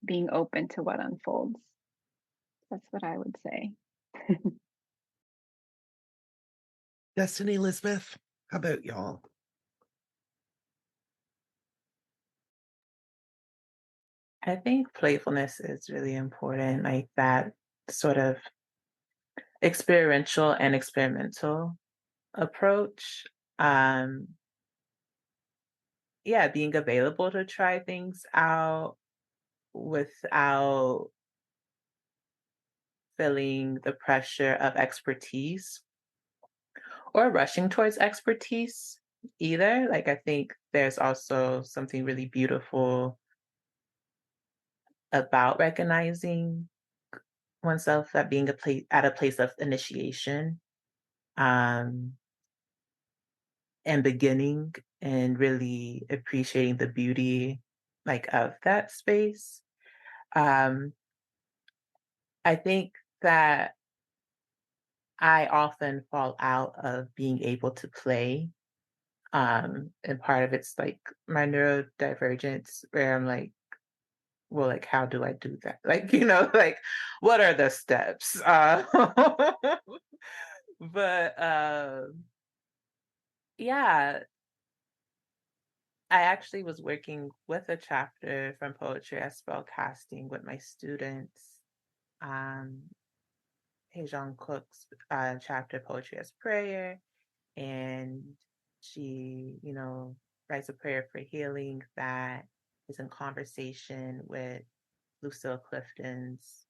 being open to what unfolds. That's what I would say. Destiny, Lisbeth, how about y'all? I think playfulness is really important, like that sort of experiential and experimental approach. Um, yeah, being available to try things out without feeling the pressure of expertise or rushing towards expertise either. Like, I think there's also something really beautiful about recognizing oneself at being at a place of initiation, um, and beginning, and really appreciating the beauty like of that space. Um, I think that I often fall out of being able to play. And part of it's like my neurodivergence where I'm like, well, like, how do I do that? Like, like, what are the steps? But yeah, I actually was working with a chapter from Poetry as Spellcasting with my students. Um, Hejon Cook's chapter, Poetry as Prayer, and she, writes a prayer for healing that is in conversation with Lucille Clifton's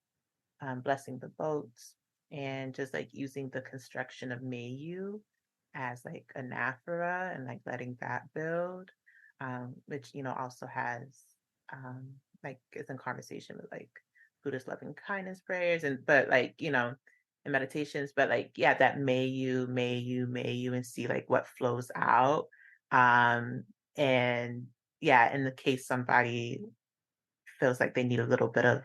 Blessing the Boats, and just like using the construction of may you as like anaphora and like letting that build, which, also has like is in conversation with like Buddhist loving kindness prayers but like, and meditations, but like, yeah, that may you, may you, may you, and see like what flows out. And yeah, in the case somebody feels like they need a little bit of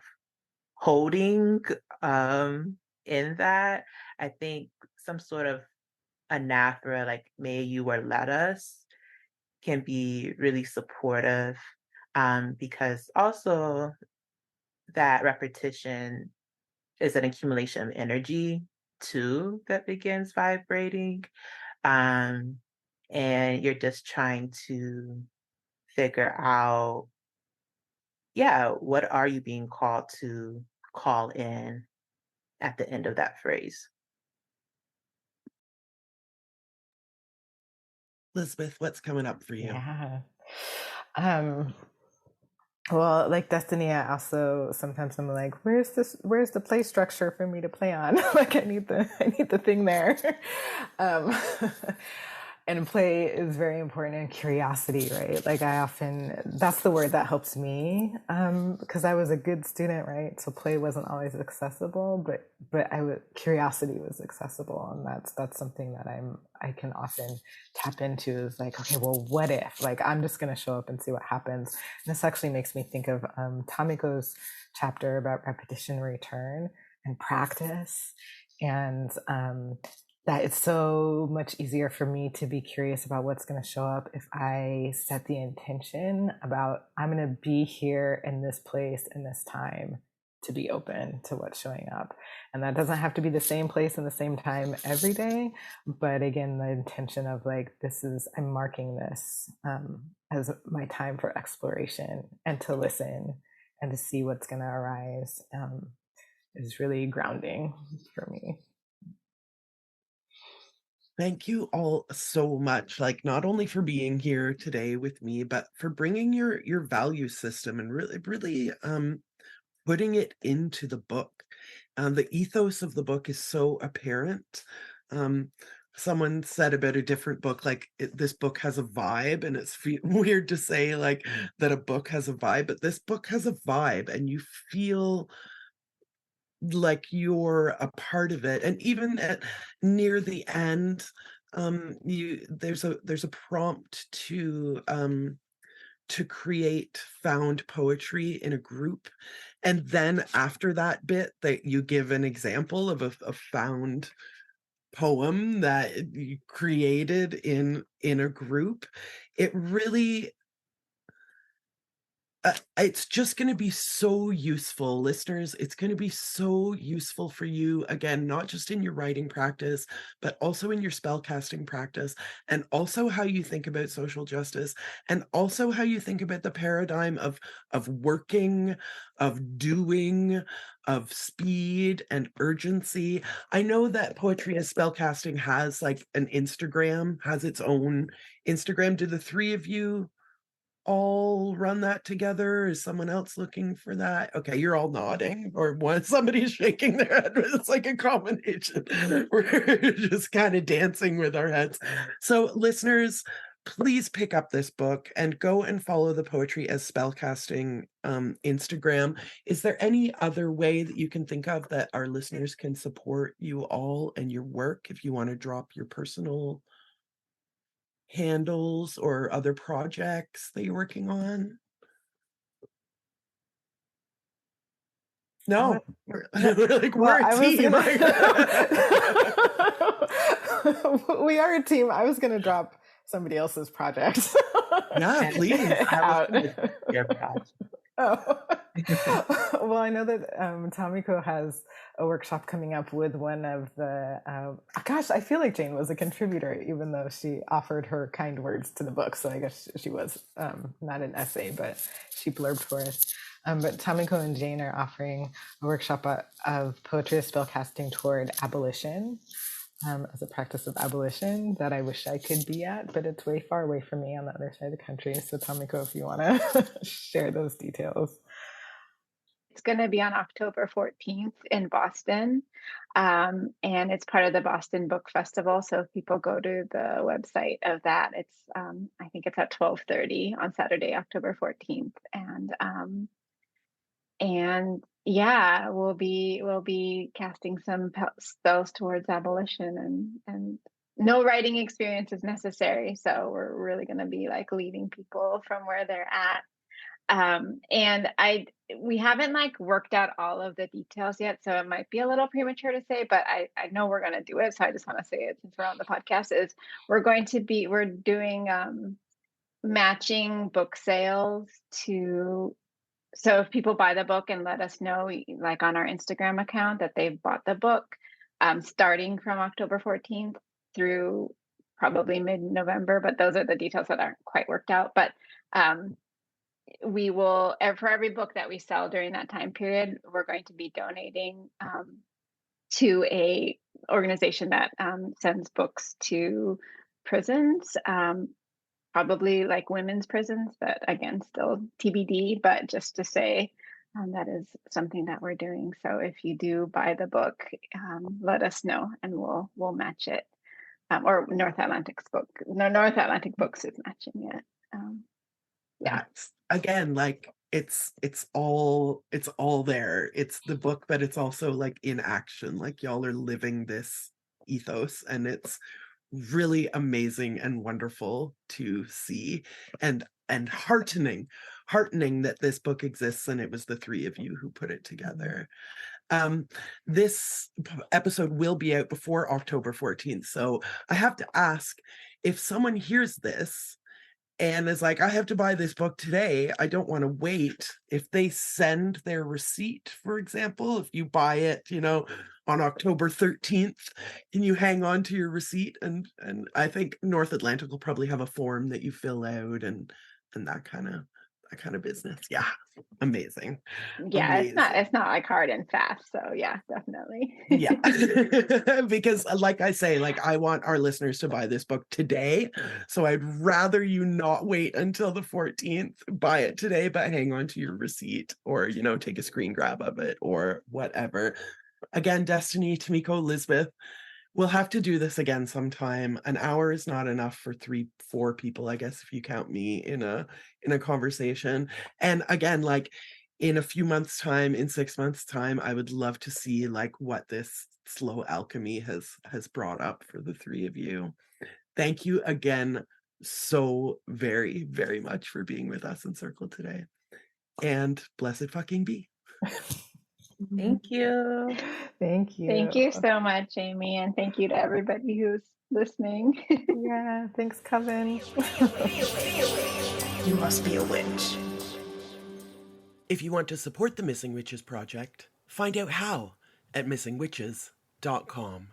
holding in that, I think some sort of anaphora like may you or let us can be really supportive, because also that repetition is an accumulation of energy too that begins vibrating, and you're just trying to figure out, yeah, what are you being called to call in at the end of that phrase. Lisbeth, what's coming up for you? Yeah. Um, well, like Destiny, I also sometimes I'm like, where's the play structure for me to play on? Like I need the thing there. Um, and play is very important, and curiosity, right? Like that's the word that helps me, because I was a good student, right? So play wasn't always accessible, but curiosity was accessible, and that's something that I can often tap into, is like, okay, well, what if? Like, I'm just gonna show up and see what happens. And this actually makes me think of Tamiko's chapter about repetition, return, and practice, and that it's so much easier for me to be curious about what's going to show up if I set the intention about, I'm going to be here in this place in this time to be open to what's showing up. And that doesn't have to be the same place and the same time every day. But again, the intention of like, I'm marking this as my time for exploration and to listen and to see what's going to arise, is really grounding for me. Thank you all so much, like not only for being here today with me, but for bringing your value system and really putting it into the book. The ethos of the book is so apparent. Um, Someone said about a different book, like this book has a vibe, and it's weird to say like that a book has a vibe, but this book has a vibe, and you feel like you're a part of it. And even near the end, there's a prompt to to create found poetry in a group, and then after that bit that you give an example of a found poem that you created in a group, it really it's just going to be so useful, listeners. It's going to be so useful for you, again, not just in your writing practice, but also in your spellcasting practice, and also how you think about social justice, and also how you think about the paradigm of working, of doing, of speed and urgency. I know that Poetry as Spellcasting has like an Instagram, has its own Instagram. Do the three of you all run that together? Is someone else looking for that? Okay, you're all nodding, or one somebody's shaking their head. It's like a combination. We're just kind of dancing with our heads. So listeners, please pick up this book and go and follow the Poetry as Spellcasting Instagram. Is there any other way that you can think of that our listeners can support you all and your work, if you want to drop your personal handles or other projects that you're working on? No, we're like, we're a team. We are a team. I was going to drop somebody else's project. Yeah, please. Out. Your project. Oh. Well, I know that Tamiko has a workshop coming up with one of the, gosh, I feel like Jane was a contributor, even though she offered her kind words to the book. So I guess she was not an essay, but she blurbed for us. But Tamiko and Jane are offering a workshop of poetry as spellcasting toward abolition, as a practice of abolition that I wish I could be at, but it's way far away from me on the other side of the country. So Tamiko, if you want to share those details. It's going to be on October 14th in Boston, and it's part of the Boston Book Festival. So if people go to the website of that, it's I think it's at 12:30 on Saturday, October 14th, and yeah, we'll be casting some spells towards abolition, and no writing experience is necessary. So we're really going to be like leading people from where they're at. And we haven't like worked out all of the details yet, so it might be a little premature to say, but I know we're going to do it. So I just want to say it since we're on the podcast, is we're doing matching book sales to, so if people buy the book and let us know, like on our Instagram account, that they've bought the book, starting from October 14th through probably mid-November, but those are the details that aren't quite worked out. But we will, for every book that we sell during that time period, we're going to be donating to a organization that sends books to prisons, probably like women's prisons, but again, still TBD, but just to say that is something that we're doing. So if you do buy the book, let us know and we'll match it. Or North Atlantic Books is matching it. Yeah. Again, like it's all there. It's the book, but it's also like in action. Like y'all are living this ethos, and it's really amazing and wonderful to see, and heartening that this book exists and it was the three of you who put it together. This episode will be out before October 14th, so I have to ask, if someone hears this and is like, I have to buy this book today, I don't want to wait, if they send their receipt, for example, if you buy it, on October 13th, can you hang on to your receipt? And I think North Atlantic will probably have a form that you fill out and that kind of business. Yeah, amazing. Yeah, amazing. It's not like hard and fast. So yeah, definitely. Yeah. Because like I say, like I want our listeners to buy this book today. So I'd rather you not wait until the 14th, buy it today, but hang on to your receipt, or, take a screen grab of it or whatever. Again, Destiny, Tamiko, Lisbeth, we'll have to do this again sometime. An hour is not enough for 3-4 people, I guess, if you count me in a conversation. And again, like in a few months' time, in 6 months' time, I would love to see like what this slow alchemy has brought up for the three of you. Thank you again so very, very much for being with us in Circle today. And blessed fucking be. Thank you. Thank you. Thank you so much, Amy, and thank you to everybody who's listening. Yeah, thanks, Coven. You must be a witch. If you want to support the Missing Witches Project, find out how at missingwitches.com.